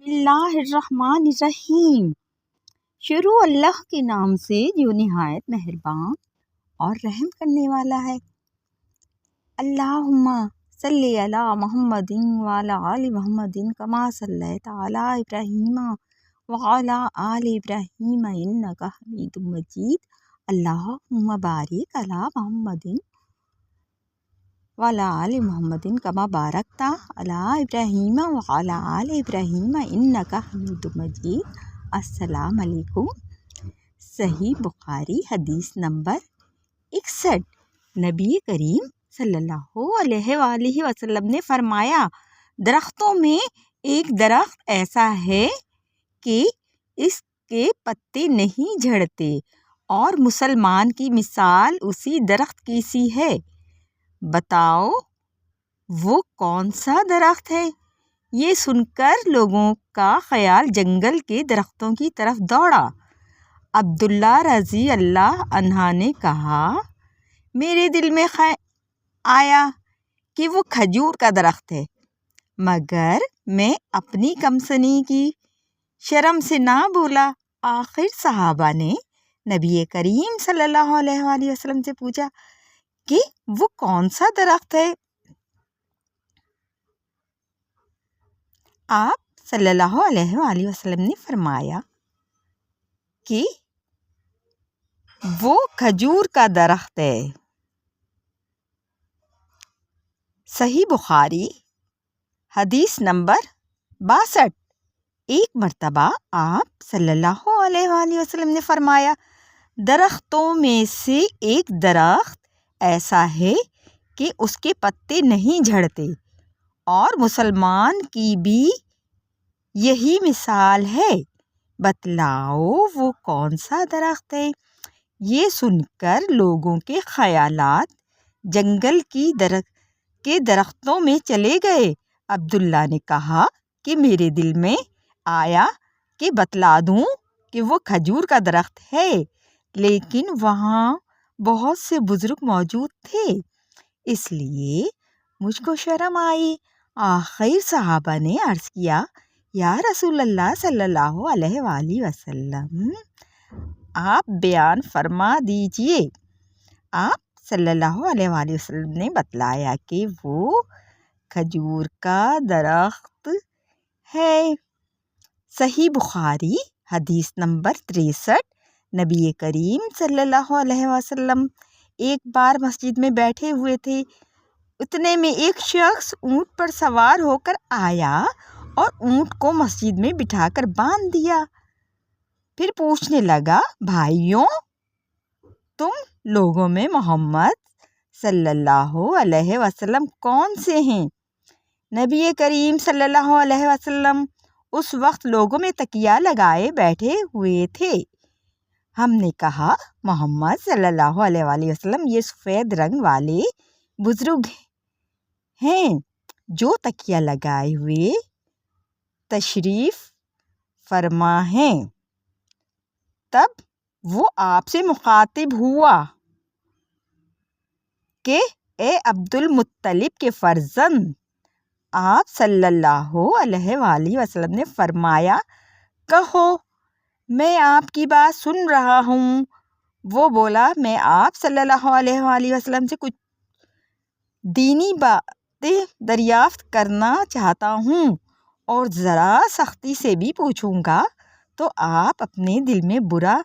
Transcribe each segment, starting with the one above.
اللہ الرحمن الرحیم۔ شروع اللہ کے نام سے جو نہایت مہربان اور رحم کرنے والا ہے۔ اللہم صلی علی محمد وعلی آل محمد کما صلیت علی ابراہیم وعلی آل ابراہیم انک حمید مجید۔ اللہم بارک علی محمد وعلی آل محمد کما بارکت علی ابراہیم وعلی آل ابراہیم انک حمید مجید۔ السلام علیکم۔ صحیح بخاری حدیث نمبر 61۔ نبی کریم صلی اللہ علیہ وآلہ وسلم نے فرمایا، درختوں میں ایک درخت ایسا ہے کہ اس کے پتے نہیں جھڑتے اور مسلمان کی مثال اسی درخت کی سی ہے۔ بتاؤ وہ کون سا درخت ہے؟ یہ سن کر لوگوں کا خیال جنگل کے درختوں کی طرف دوڑا۔ عبداللہ رضی اللہ عنہ نے کہا، میرے دل میں آیا کہ وہ کھجور کا درخت ہے، مگر میں اپنی کمسنی کی شرم سے نہ بولا۔ آخر صحابہ نے نبی کریم صلی اللہ علیہ وآلہ وسلم سے پوچھا کہ وہ کون سا درخت ہے؟ آپ صلی اللہ علیہ وآلہ وسلم نے فرمایا کہ وہ کھجور کا درخت ہے۔ صحیح بخاری حدیث نمبر 62۔ ایک مرتبہ آپ صلی اللہ علیہ وآلہ وسلم نے فرمایا، درختوں میں سے ایک درخت ایسا ہے کہ اس کے پتے نہیں جھڑتے اور مسلمان کی بھی یہی مثال ہے۔ بتلاؤ وہ کون سا درخت ہے؟ یہ سن کر لوگوں کے خیالات جنگل کے درختوں میں چلے گئے۔ عبداللہ نے کہا کہ میرے دل میں آیا کہ بتلا دوں کہ وہ کھجور کا درخت ہے، لیکن وہاں بہت سے بزرگ موجود تھے، اس لیے مجھ کو شرم آئی۔ آخر صحابہ نے عرض کیا، یا رسول اللہ صلی اللہ علیہ وآلہ وسلم، آپ بیان فرما دیجئے۔ آپ صلی اللہ علیہ وآلہ وسلم نے بتلایا کہ وہ کھجور کا درخت ہے۔ صحیح بخاری حدیث نمبر 63۔ نبی کریم صلی اللہ علیہ وسلم ایک بار مسجد میں بیٹھے ہوئے تھے، اتنے میں ایک شخص اونٹ پر سوار ہو کر آیا اور اونٹ کو مسجد میں بٹھا کر باندھ دیا۔ پھر پوچھنے لگا، بھائیوں، تم لوگوں میں محمد صلی اللہ علیہ وسلم کون سے ہیں؟ نبی کریم صلی اللہ علیہ وسلم اس وقت لوگوں میں تکیہ لگائے بیٹھے ہوئے تھے۔ ہم نے کہا، محمد صلی اللہ علیہ وآلہ وسلم یہ سفید رنگ والے بزرگ ہیں جو تکیہ لگائے ہوئے تشریف فرما ہیں۔ تب وہ آپ سے مخاطب ہوا کہ اے عبد المطلب کے فرزند۔ آپ صلی اللہ علیہ وآلہ وسلم نے فرمایا، کہو میں آپ کی بات سن رہا ہوں۔ وہ بولا، میں آپ صلی اللہ علیہ وآلہ وسلم سے کچھ دینی باتیں دریافت کرنا چاہتا ہوں اور ذرا سختی سے بھی پوچھوں گا تو آپ اپنے دل میں برا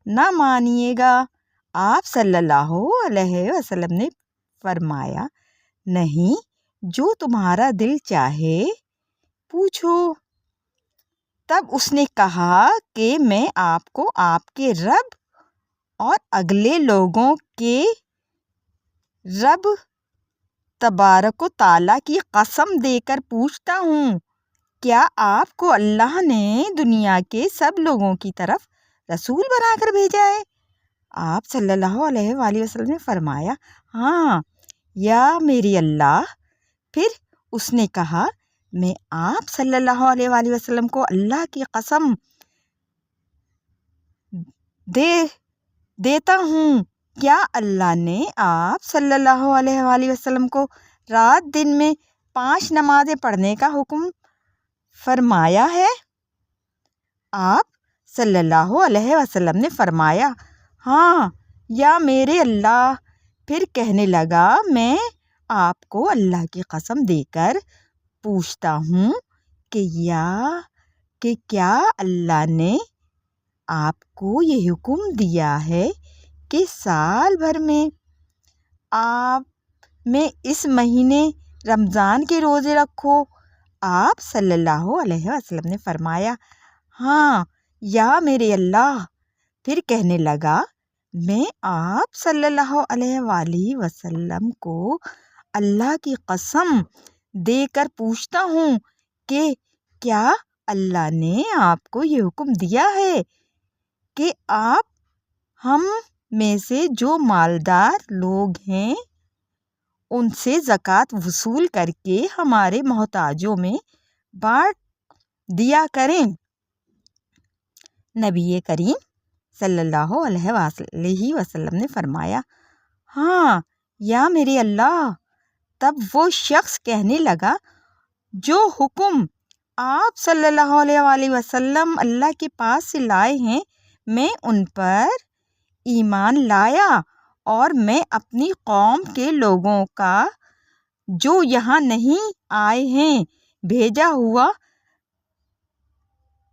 نہ مانیے گا۔ آپ صلی اللہ علیہ وسلم نے فرمایا، نہیں، جو تمہارا دل چاہے پوچھو۔ تب اس نے کہا کہ میں آپ کو آپ کے رب اور اگلے لوگوں کے رب تبارک و تعالیٰ کی قسم دے کر پوچھتا ہوں، کیا آپ کو اللہ نے دنیا کے سب لوگوں کی طرف رسول بنا کر بھیجا ہے؟ آپ صلی اللہ علیہ وآلہ وسلم نے فرمایا، ہاں یا میرے اللہ۔ پھر اس نے کہا، میں آپ صلی اللہ علیہ وآلہ وسلم کو اللہ کی قسم دیتا ہوں، کیا اللہ نے آپ صلی اللہ علیہ وآلہ وسلم کو رات دن میں 5 نمازیں پڑھنے کا حکم فرمایا ہے؟ آپ صلی اللہ علیہ وسلم نے فرمایا، ہاں یا میرے اللہ۔ پھر کہنے لگا، میں آپ کو اللہ کی قسم دے کر پوچھتا ہوں کہ کیا اللہ نے آپ کو یہ حکم دیا ہے کہ سال بھر میں آپ میں اس مہینے رمضان کے روزے رکھو؟ آپ صلی اللہ علیہ وسلم نے فرمایا، ہاں یا میرے اللہ۔ پھر کہنے لگا، میں آپ صلی اللہ علیہ وآلہ وسلم کو اللہ کی قسم دے کر پوچھتا ہوں کہ کیا اللہ نے آپ کو یہ حکم دیا ہے کہ آپ ہم میں سے جو مالدار لوگ ہیں ان سے زکوٰۃ وصول کر کے ہمارے محتاجوں میں بانٹ دیا کریں؟ نبی کریم صلی اللہ علیہ وآلہ وسلم نے فرمایا، ہاں یا میرے اللہ۔ تب وہ شخص کہنے لگا، جو حکم آپ صلی اللہ علیہ وآلہ وسلم اللہ کے پاس سے لائے ہیں میں ان پر ایمان لایا، اور میں اپنی قوم کے لوگوں کا جو یہاں نہیں آئے ہیں بھیجا ہوا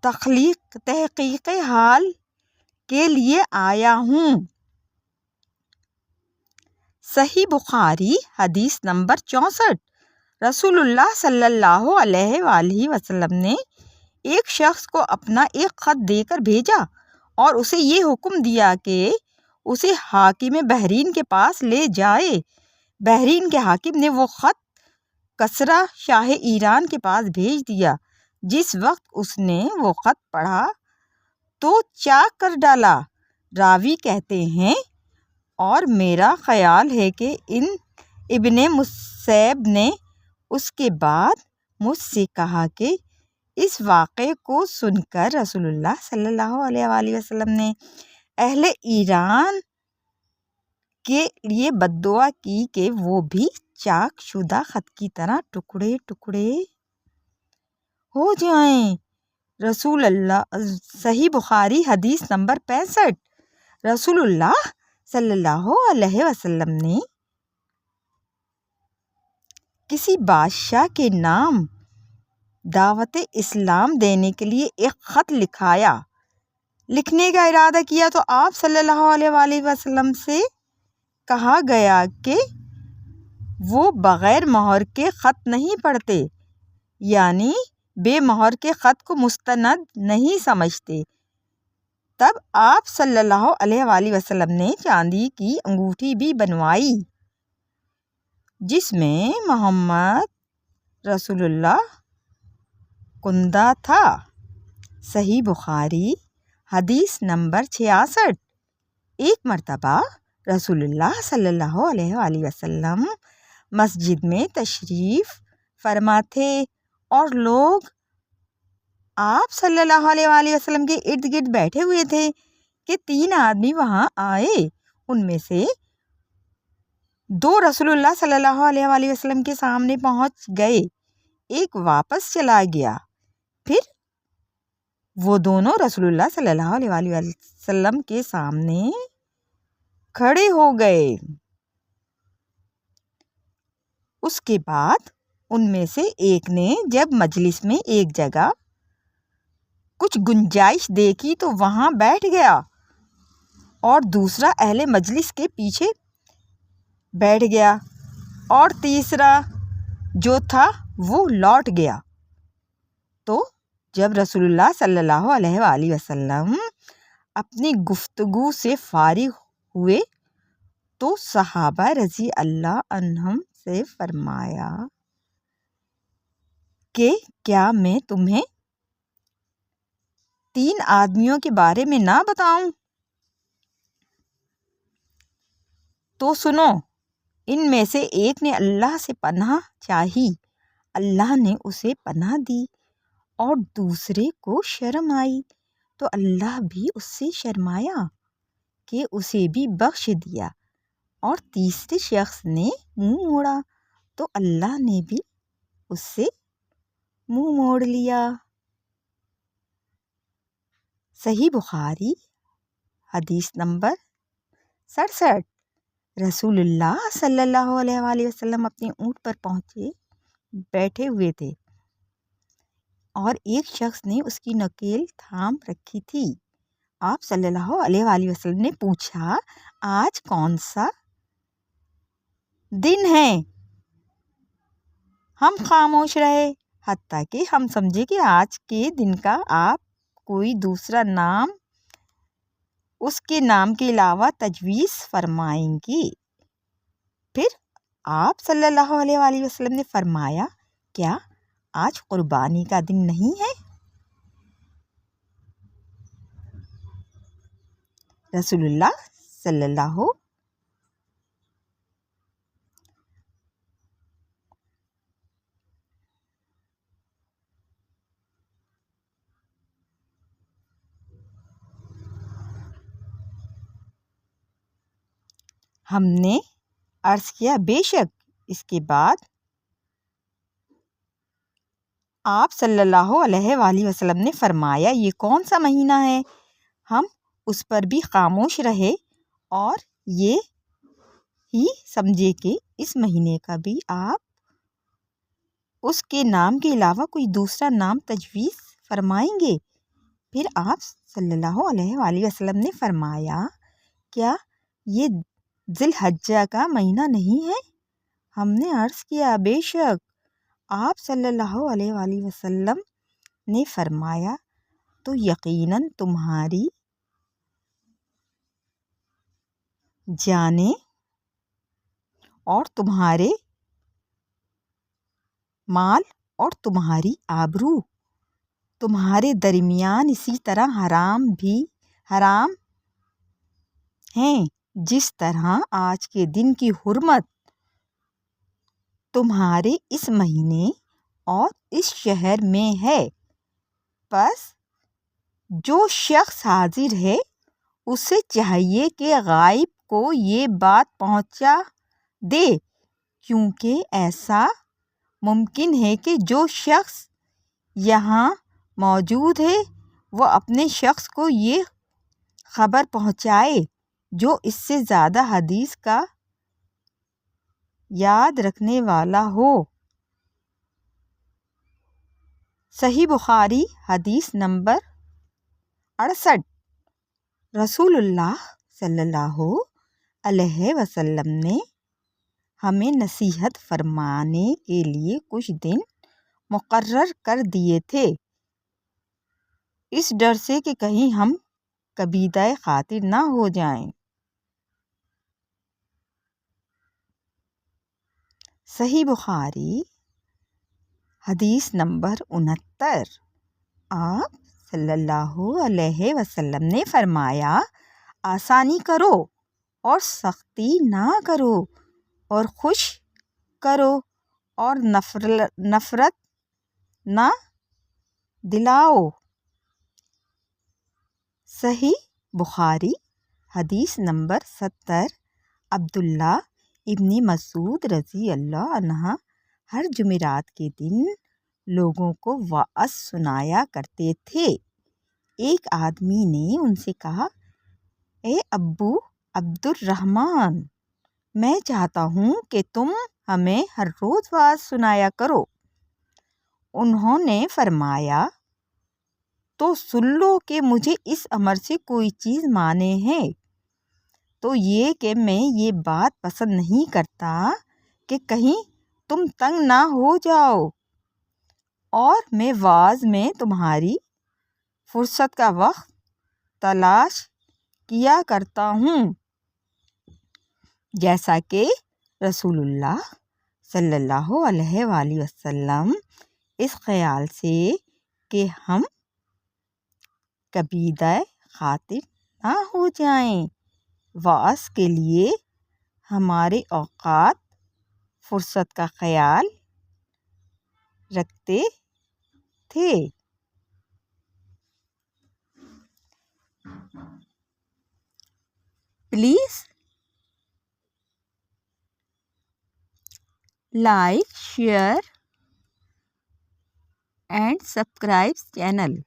تحقیق حال کے لیے آیا ہوں۔ صحیح بخاری حدیث نمبر 64۔ رسول اللہ صلی اللہ علیہ وآلہ وسلم نے ایک شخص کو اپنا ایک خط دے کر بھیجا اور اسے یہ حکم دیا کہ اسے حاکم بحرین کے پاس لے جائے۔ بحرین کے حاکم نے وہ خط کسریٰ شاہ ایران کے پاس بھیج دیا۔ جس وقت اس نے وہ خط پڑھا تو چاک کر ڈالا۔ راوی کہتے ہیں، اور میرا خیال ہے کہ ابن مسیب نے اس کے بعد مجھ سے کہا کہ اس واقعے کو سن کر رسول اللہ صلی اللہ علیہ وآلہ وسلم نے اہل ایران کے لیے بد دعا کی کہ وہ بھی چاک شدہ خط کی طرح ٹکڑے ٹکڑے ہو جائیں۔ رسول اللہ صحیح بخاری حدیث نمبر 65۔ رسول اللہ صلی اللہ علیہ وسلم نے کسی بادشاہ کے نام دعوت اسلام دینے کے لیے ایک خط لکھنے کا ارادہ کیا تو آپ صلی اللہ علیہ وآلہ وسلم سے کہا گیا کہ وہ بغیر مہر کے خط نہیں پڑھتے، یعنی بے مہر کے خط کو مستند نہیں سمجھتے۔ تب آپ صلی اللہ علیہ وآلہ وسلم نے چاندی کی انگوٹھی بھی بنوائی جس میں محمد رسول اللہ کندہ تھا۔ صحیح بخاری حدیث نمبر 66۔ ایک مرتبہ رسول اللہ صلی اللہ علیہ وآلہ وسلم مسجد میں تشریف فرما تھے اور لوگ آپ صلی اللہ علیہ وآلہ وسلم کے ارد گرد بیٹھے ہوئے تھے کہ 3 آدمی وہاں آئے۔ ان میں سے 2 رسول اللہ صلی اللہ علیہ وآلہ وسلم کے سامنے پہنچ گئے، ایک واپس چلا گیا۔ پھر وہ دونوں رسول اللہ صلی اللہ علیہ وآلہ وسلم کے سامنے کھڑے ہو گئے۔ اس کے بعد ان میں سے ایک نے جب مجلس میں ایک جگہ کچھ گنجائش دیکھی تو وہاں بیٹھ گیا، اور دوسرا اہل مجلس کے پیچھے بیٹھ گیا، اور تیسرا جو تھا وہ لوٹ گیا۔ تو جب رسول اللہ صلی اللہ علیہ وآلہ وسلم اپنی گفتگو سے فارغ ہوئے تو صحابہ رضی اللہ عنہم سے فرمایا کہ کیا میں تمہیں 3 آدمیوں کے بارے میں نہ بتاؤں؟ تو سنو، ان میں سے ایک نے اللہ سے پناہ چاہی، اللہ نے اسے پناہ دی، اور دوسرے کو شرم آئی تو اللہ بھی اس سے شرمایا کہ اسے بھی بخش دیا، اور تیسرے شخص نے منہ موڑا تو اللہ نے بھی اس سے منہ موڑ لیا۔ صحیح بخاری حدیث نمبر 67۔ رسول اللہ صلی اللہ علیہ وآلہ وسلم اپنے اونٹ پر پہنچے بیٹھے ہوئے تھے اور ایک شخص نے اس کی نکیل تھام رکھی تھی۔ آپ صلی اللہ علیہ وآلہ وسلم نے پوچھا، آج کون سا دن ہے؟ ہم خاموش رہے حتیٰ کہ ہم سمجھے کہ آج کے دن کا آپ کوئی دوسرا نام اس کے نام کے علاوہ تجویز فرمائیں گی۔ پھر آپ صلی اللہ علیہ وآلہ وسلم نے فرمایا، کیا آج قربانی کا دن نہیں ہے؟ رسول اللہ صلی اللہ ہم نے عرض کیا، بے شک۔ اس کے بعد آپ صلی اللہ علیہ وآلہ وسلم نے فرمایا، یہ کون سا مہینہ ہے؟ ہم اس پر بھی خاموش رہے اور یہ ہی سمجھے کہ اس مہینے کا بھی آپ اس کے نام کے علاوہ کوئی دوسرا نام تجویز فرمائیں گے۔ پھر آپ صلی اللہ علیہ وآلہ وسلم نے فرمایا، کیا یہ ذی الحجہ کا مہینہ نہیں ہے؟ ہم نے عرض کیا، بے شک۔ آپ صلی اللہ علیہ وآلہ وسلم نے فرمایا، تو یقیناً تمہاری جانیں اور تمہارے مال اور تمہاری آبرو تمہارے درمیان اسی طرح حرام ہیں جس طرح آج کے دن کی حرمت تمہارے اس مہینے اور اس شہر میں ہے۔ پس جو شخص حاضر ہے اسے چاہیے کہ غائب کو یہ بات پہنچا دے، کیونکہ ایسا ممکن ہے کہ جو شخص یہاں موجود ہے وہ اپنے شخص کو یہ خبر پہنچائے جو اس سے زیادہ حدیث کا یاد رکھنے والا ہو۔ صحیح بخاری حدیث نمبر 68۔ رسول اللہ صلی اللہ علیہ وسلم نے ہمیں نصیحت فرمانے کے لیے کچھ دن مقرر کر دیے تھے، اس ڈر سے کہ کہیں ہم کبیدہ خاطر نہ ہو جائیں۔ صحیح بخاری حدیث نمبر 69۔ آپ صلی اللہ علیہ وسلم نے فرمایا، آسانی کرو اور سختی نہ کرو، اور خوش کرو اور نفرت نہ دلاؤ۔ صحیح بخاری حدیث نمبر 70۔ عبداللہ ابن مسعود رضی اللہ عنہ ہر جمعرات کے دن لوگوں کو وعظ سنایا کرتے تھے۔ ایک آدمی نے ان سے کہا، اے ابو عبد الرحمن، میں چاہتا ہوں کہ تم ہمیں ہر روز وعظ سنایا کرو۔ انہوں نے فرمایا، تو سن لو کہ مجھے اس امر سے کوئی چیز مانے ہے، تو یہ کہ میں یہ بات پسند نہیں کرتا کہ کہیں تم تنگ نہ ہو جاؤ، اور میں وعظ میں تمہاری فرصت کا وقت تلاش کیا کرتا ہوں، جیسا کہ رسول اللہ صلی اللہ علیہ وآلہ وسلم اس خیال سے کہ ہم کبیدہ خاطر نہ ہو جائیں وعظ کے لیے ہمارے اوقات فرصت کا خیال رکھتے تھے۔ Please like, share and subscribe channel.